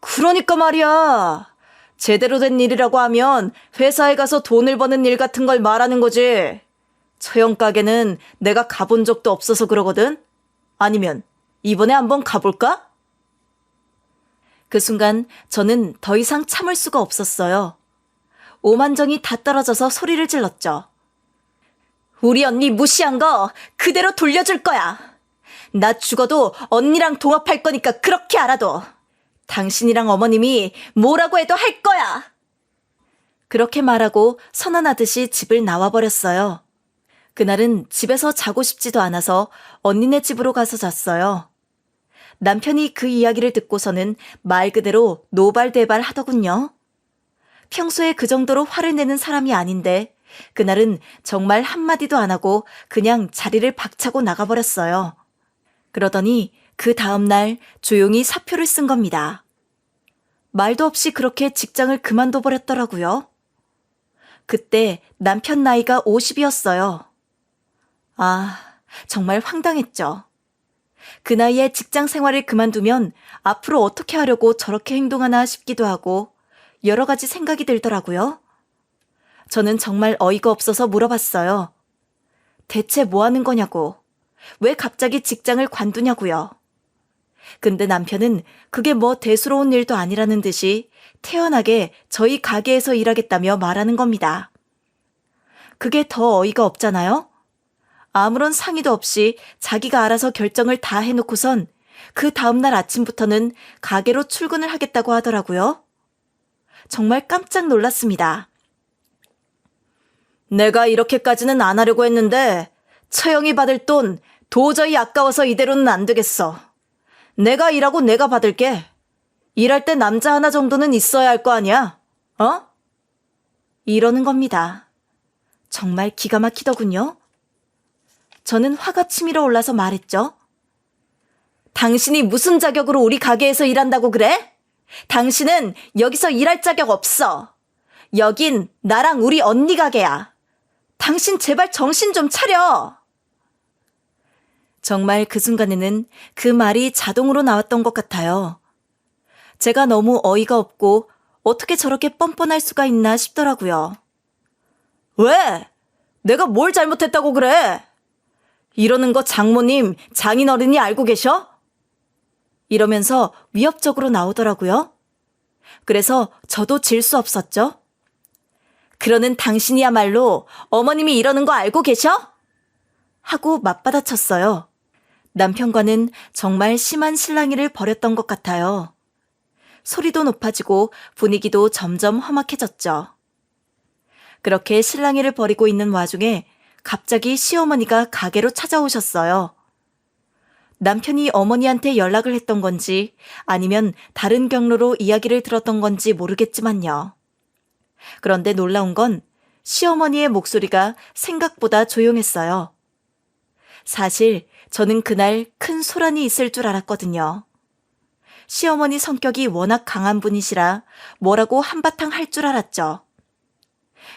그러니까 말이야. 제대로 된 일이라고 하면 회사에 가서 돈을 버는 일 같은 걸 말하는 거지. 처형 가게는 내가 가본 적도 없어서 그러거든. 아니면 이번에 한번 가볼까? 그 순간 저는 더 이상 참을 수가 없었어요. 오만정이 다 떨어져서 소리를 질렀죠. 우리 언니 무시한 거 그대로 돌려줄 거야. 나 죽어도 언니랑 동업할 거니까 그렇게 알아둬. 당신이랑 어머님이 뭐라고 해도 할 거야. 그렇게 말하고 선언하듯이 집을 나와버렸어요. 그날은 집에서 자고 싶지도 않아서 언니네 집으로 가서 잤어요. 남편이 그 이야기를 듣고서는 말 그대로 노발대발 하더군요. 평소에 그 정도로 화를 내는 사람이 아닌데 그날은 정말 한마디도 안 하고 그냥 자리를 박차고 나가버렸어요. 그러더니 그 다음날 조용히 사표를 쓴 겁니다. 말도 없이 그렇게 직장을 그만둬버렸더라고요. 그때 남편 나이가 50이었어요. 아, 정말 황당했죠. 그 나이에 직장 생활을 그만두면 앞으로 어떻게 하려고 저렇게 행동하나 싶기도 하고 여러 가지 생각이 들더라고요. 저는 정말 어이가 없어서 물어봤어요. 대체 뭐 하는 거냐고. 왜 갑자기 직장을 관두냐고요. 근데 남편은 그게 뭐 대수로운 일도 아니라는 듯이 태연하게 저희 가게에서 일하겠다며 말하는 겁니다. 그게 더 어이가 없잖아요? 아무런 상의도 없이 자기가 알아서 결정을 다 해놓고선 그 다음날 아침부터는 가게로 출근을 하겠다고 하더라고요. 정말 깜짝 놀랐습니다. 내가 이렇게까지는 안 하려고 했는데 처형이 받을 돈 도저히 아까워서 이대로는 안 되겠어. 내가 일하고 내가 받을게. 일할 때 남자 하나 정도는 있어야 할 거 아니야? 어? 이러는 겁니다. 정말 기가 막히더군요. 저는 화가 치밀어 올라서 말했죠. 당신이 무슨 자격으로 우리 가게에서 일한다고 그래? 당신은 여기서 일할 자격 없어. 여긴 나랑 우리 언니 가게야. 당신 제발 정신 좀 차려. 정말 그 순간에는 그 말이 자동으로 나왔던 것 같아요. 제가 너무 어이가 없고 어떻게 저렇게 뻔뻔할 수가 있나 싶더라고요. 왜? 내가 뭘 잘못했다고 그래? 이러는 거 장모님, 장인어른이 알고 계셔? 이러면서 위협적으로 나오더라고요. 그래서 저도 질 수 없었죠. 그러는 당신이야말로 어머님이 이러는 거 알고 계셔? 하고 맞받아쳤어요. 남편과는 정말 심한 실랑이를 벌였던 것 같아요. 소리도 높아지고 분위기도 점점 험악해졌죠. 그렇게 실랑이를 벌이고 있는 와중에 갑자기 시어머니가 가게로 찾아오셨어요. 남편이 어머니한테 연락을 했던 건지 아니면 다른 경로로 이야기를 들었던 건지 모르겠지만요. 그런데 놀라운 건 시어머니의 목소리가 생각보다 조용했어요. 사실 저는 그날 큰 소란이 있을 줄 알았거든요. 시어머니 성격이 워낙 강한 분이시라 뭐라고 한바탕 할 줄 알았죠.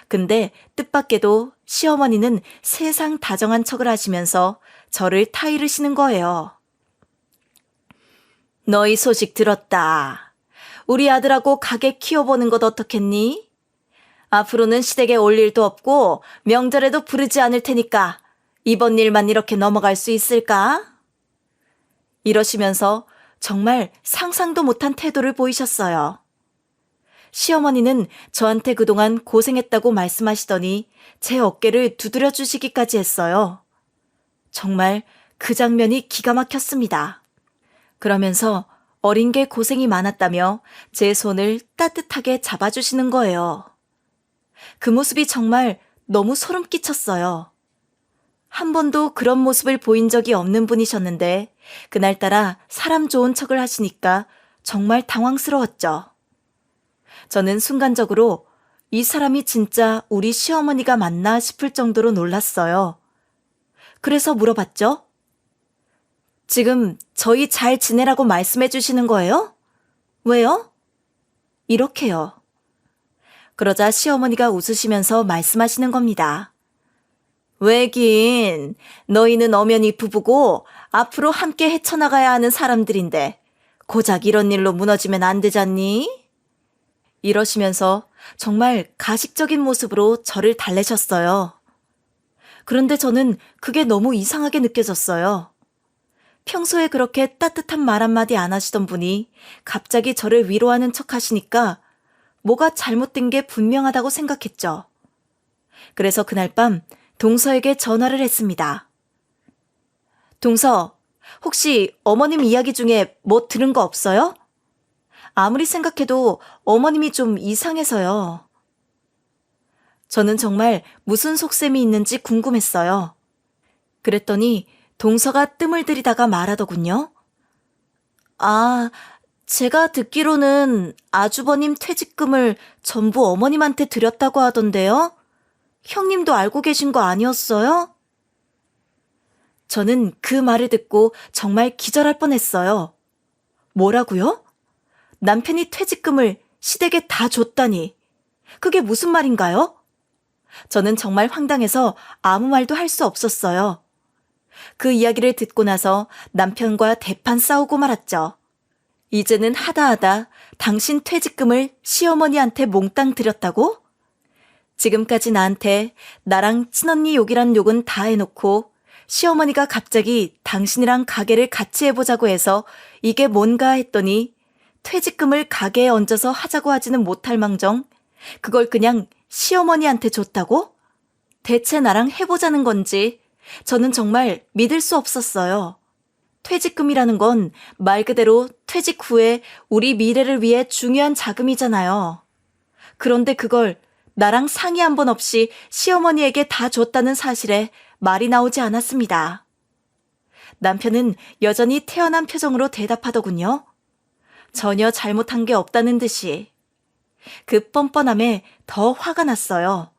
근데 뜻밖에도 시어머니는 세상 다정한 척을 하시면서 저를 타이르시는 거예요. 너희 소식 들었다. 우리 아들하고 가게 키워보는 것 어떻겠니? 앞으로는 시댁에 올 일도 없고 명절에도 부르지 않을 테니까 이번 일만 이렇게 넘어갈 수 있을까? 이러시면서 정말 상상도 못한 태도를 보이셨어요. 시어머니는 저한테 그동안 고생했다고 말씀하시더니 제 어깨를 두드려 주시기까지 했어요. 정말 그 장면이 기가 막혔습니다. 그러면서 어린 게 고생이 많았다며 제 손을 따뜻하게 잡아주시는 거예요. 그 모습이 정말 너무 소름 끼쳤어요. 한 번도 그런 모습을 보인 적이 없는 분이셨는데 그날따라 사람 좋은 척을 하시니까 정말 당황스러웠죠. 저는 순간적으로 이 사람이 진짜 우리 시어머니가 맞나 싶을 정도로 놀랐어요. 그래서 물어봤죠. 지금 저희 잘 지내라고 말씀해 주시는 거예요? 왜요? 이렇게요. 그러자 시어머니가 웃으시면서 말씀하시는 겁니다. 왜긴 너희는 엄연히 부부고 앞으로 함께 헤쳐나가야 하는 사람들인데 고작 이런 일로 무너지면 안 되잖니? 이러시면서 정말 가식적인 모습으로 저를 달래셨어요. 그런데 저는 그게 너무 이상하게 느껴졌어요. 평소에 그렇게 따뜻한 말 한마디 안 하시던 분이 갑자기 저를 위로하는 척 하시니까 뭐가 잘못된 게 분명하다고 생각했죠. 그래서 그날 밤 동서에게 전화를 했습니다. 동서, 혹시 어머님 이야기 중에 뭐 들은 거 없어요? 아무리 생각해도 어머님이 좀 이상해서요. 저는 정말 무슨 속셈이 있는지 궁금했어요. 그랬더니 동서가 뜸을 들이다가 말하더군요. 아, 제가 듣기로는 아주버님 퇴직금을 전부 어머님한테 드렸다고 하던데요? 형님도 알고 계신 거 아니었어요? 저는 그 말을 듣고 정말 기절할 뻔했어요. 뭐라고요? 남편이 퇴직금을 시댁에 다 줬다니. 그게 무슨 말인가요? 저는 정말 황당해서 아무 말도 할 수 없었어요. 그 이야기를 듣고 나서 남편과 대판 싸우고 말았죠. 이제는 하다하다 당신 퇴직금을 시어머니한테 몽땅 드렸다고? 지금까지 나한테 나랑 친언니 욕이란 욕은 다 해놓고 시어머니가 갑자기 당신이랑 가게를 같이 해보자고 해서 이게 뭔가 했더니 퇴직금을 가게에 얹어서 하자고 하지는 못할 망정 그걸 그냥 시어머니한테 줬다고? 대체 나랑 해보자는 건지 저는 정말 믿을 수 없었어요. 퇴직금이라는 건 말 그대로 퇴직 후에 우리 미래를 위해 중요한 자금이잖아요. 그런데 그걸 나랑 상의 한 번 없이 시어머니에게 다 줬다는 사실에 말이 나오지 않았습니다. 남편은 여전히 태연한 표정으로 대답하더군요. 전혀 잘못한 게 없다는 듯이. 그 뻔뻔함에 더 화가 났어요.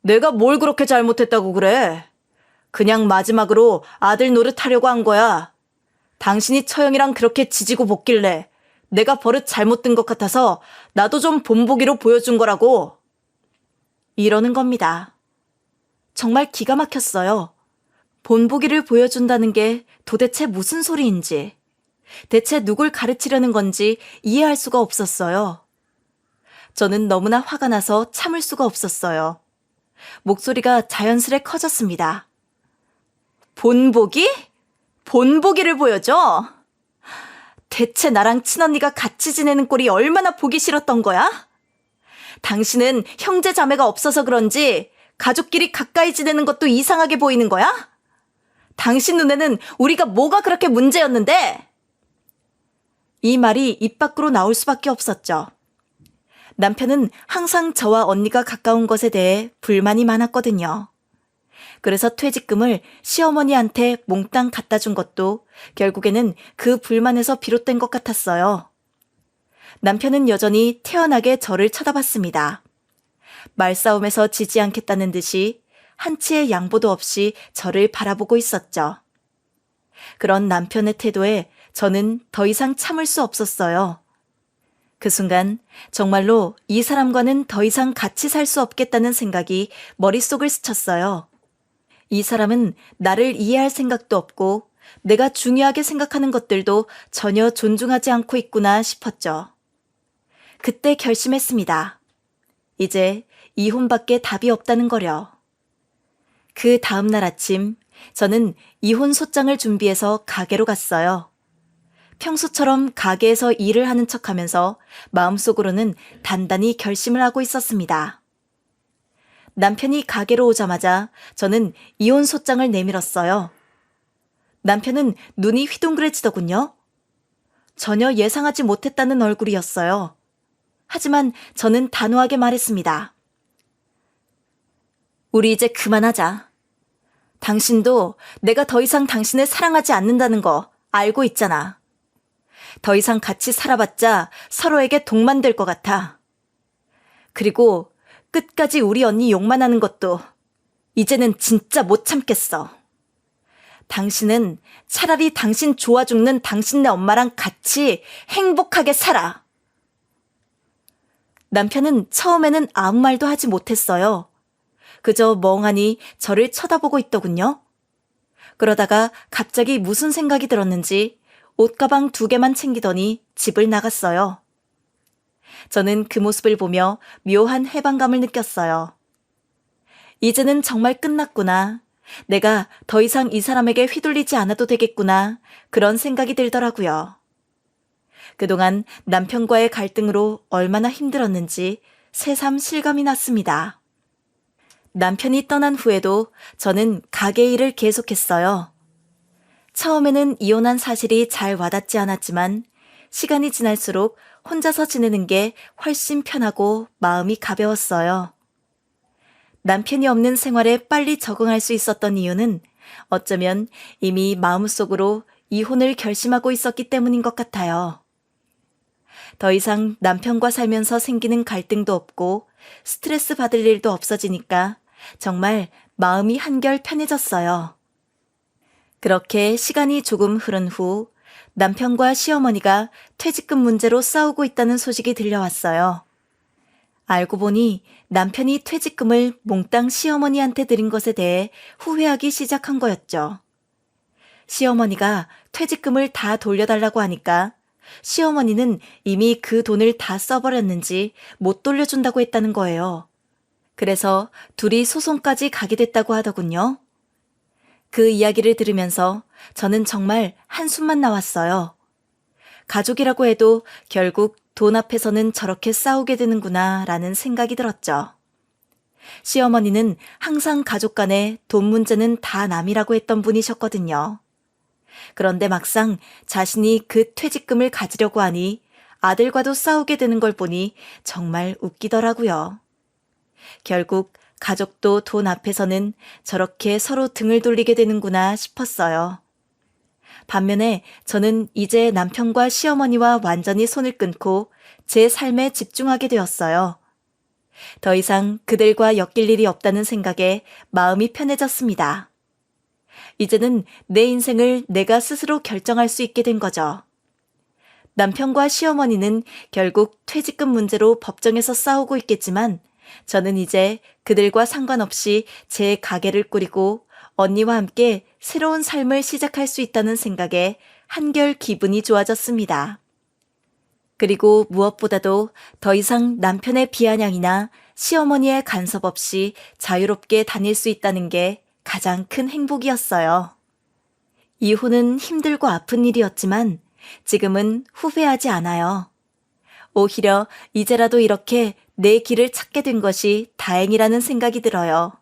내가 뭘 그렇게 잘못했다고 그래? 그냥 마지막으로 아들 노릇하려고 한 거야. 당신이 처형이랑 그렇게 지지고 볶길래 내가 버릇 잘못 든 것 같아서 나도 좀 본보기로 보여준 거라고. 이러는 겁니다. 정말 기가 막혔어요. 본보기를 보여준다는 게 도대체 무슨 소리인지, 대체 누굴 가르치려는 건지 이해할 수가 없었어요. 저는 너무나 화가 나서 참을 수가 없었어요. 목소리가 자연스레 커졌습니다. 본보기? 본보기를 보여줘? 대체 나랑 친언니가 같이 지내는 꼴이 얼마나 보기 싫었던 거야? 당신은 형제 자매가 없어서 그런지 가족끼리 가까이 지내는 것도 이상하게 보이는 거야? 당신 눈에는 우리가 뭐가 그렇게 문제였는데? 이 말이 입 밖으로 나올 수밖에 없었죠. 남편은 항상 저와 언니가 가까운 것에 대해 불만이 많았거든요. 그래서 퇴직금을 시어머니한테 몽땅 갖다 준 것도 결국에는 그 불만에서 비롯된 것 같았어요. 남편은 여전히 태연하게 저를 쳐다봤습니다. 말싸움에서 지지 않겠다는 듯이 한치의 양보도 없이 저를 바라보고 있었죠. 그런 남편의 태도에 저는 더 이상 참을 수 없었어요. 그 순간 정말로 이 사람과는 더 이상 같이 살 수 없겠다는 생각이 머릿속을 스쳤어요. 이 사람은 나를 이해할 생각도 없고 내가 중요하게 생각하는 것들도 전혀 존중하지 않고 있구나 싶었죠. 그때 결심했습니다. 이제 이혼밖에 답이 없다는 거려. 그 다음 날 아침 저는 이혼 소장을 준비해서 가게로 갔어요. 평소처럼 가게에서 일을 하는 척하면서 마음속으로는 단단히 결심을 하고 있었습니다. 남편이 가게로 오자마자 저는 이혼 소장을 내밀었어요. 남편은 눈이 휘둥그레지더군요. 전혀 예상하지 못했다는 얼굴이었어요. 하지만 저는 단호하게 말했습니다. 우리 이제 그만하자. 당신도 내가 더 이상 당신을 사랑하지 않는다는 거 알고 있잖아. 더 이상 같이 살아봤자 서로에게 독만 될 것 같아. 그리고 끝까지 우리 언니 욕만 하는 것도 이제는 진짜 못 참겠어. 당신은 차라리 당신 좋아 죽는 당신네 엄마랑 같이 행복하게 살아. 남편은 처음에는 아무 말도 하지 못했어요. 그저 멍하니 저를 쳐다보고 있더군요. 그러다가 갑자기 무슨 생각이 들었는지 옷가방 2개만 챙기더니 집을 나갔어요. 저는 그 모습을 보며 묘한 해방감을 느꼈어요. 이제는 정말 끝났구나. 내가 더 이상 이 사람에게 휘둘리지 않아도 되겠구나. 그런 생각이 들더라고요. 그동안 남편과의 갈등으로 얼마나 힘들었는지 새삼 실감이 났습니다. 남편이 떠난 후에도 저는 가게 일을 계속했어요. 처음에는 이혼한 사실이 잘 와닿지 않았지만 시간이 지날수록 혼자서 지내는 게 훨씬 편하고 마음이 가벼웠어요. 남편이 없는 생활에 빨리 적응할 수 있었던 이유는 어쩌면 이미 마음속으로 이혼을 결심하고 있었기 때문인 것 같아요. 더 이상 남편과 살면서 생기는 갈등도 없고 스트레스 받을 일도 없어지니까 정말 마음이 한결 편해졌어요. 그렇게 시간이 조금 흐른 후 남편과 시어머니가 퇴직금 문제로 싸우고 있다는 소식이 들려왔어요. 알고 보니 남편이 퇴직금을 몽땅 시어머니한테 드린 것에 대해 후회하기 시작한 거였죠. 시어머니가 퇴직금을 다 돌려달라고 하니까 시어머니는 이미 그 돈을 다 써버렸는지 못 돌려준다고 했다는 거예요. 그래서 둘이 소송까지 가게 됐다고 하더군요. 그 이야기를 들으면서 저는 정말 한숨만 나왔어요. 가족이라고 해도 결국 돈 앞에서는 저렇게 싸우게 되는구나 라는 생각이 들었죠. 시어머니는 항상 가족 간에 돈 문제는 다 남이라고 했던 분이셨거든요. 그런데 막상 자신이 그 퇴직금을 가지려고 하니 아들과도 싸우게 되는 걸 보니 정말 웃기더라고요. 결국 가족도 돈 앞에서는 저렇게 서로 등을 돌리게 되는구나 싶었어요. 반면에 저는 이제 남편과 시어머니와 완전히 손을 끊고 제 삶에 집중하게 되었어요. 더 이상 그들과 엮일 일이 없다는 생각에 마음이 편해졌습니다. 이제는 내 인생을 내가 스스로 결정할 수 있게 된 거죠. 남편과 시어머니는 결국 퇴직금 문제로 법정에서 싸우고 있겠지만 저는 이제 그들과 상관없이 제 가게를 꾸리고 언니와 함께 새로운 삶을 시작할 수 있다는 생각에 한결 기분이 좋아졌습니다. 그리고 무엇보다도 더 이상 남편의 비아냥이나 시어머니의 간섭 없이 자유롭게 다닐 수 있다는 게 가장 큰 행복이었어요. 이혼은 힘들고 아픈 일이었지만 지금은 후회하지 않아요. 오히려 이제라도 이렇게 내 길을 찾게 된 것이 다행이라는 생각이 들어요.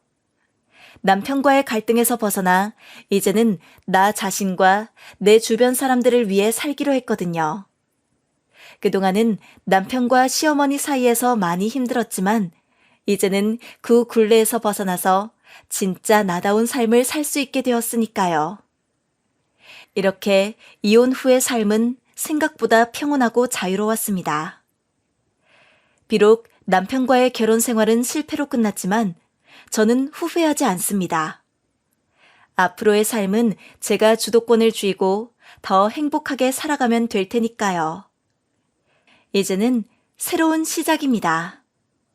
남편과의 갈등에서 벗어나 이제는 나 자신과 내 주변 사람들을 위해 살기로 했거든요. 그동안은 남편과 시어머니 사이에서 많이 힘들었지만 이제는 그 굴레에서 벗어나서 진짜 나다운 삶을 살 수 있게 되었으니까요. 이렇게 이혼 후의 삶은 생각보다 평온하고 자유로웠습니다. 비록 남편과의 결혼 생활은 실패로 끝났지만 저는 후회하지 않습니다. 앞으로의 삶은 제가 주도권을 쥐고 더 행복하게 살아가면 될 테니까요. 이제는 새로운 시작입니다.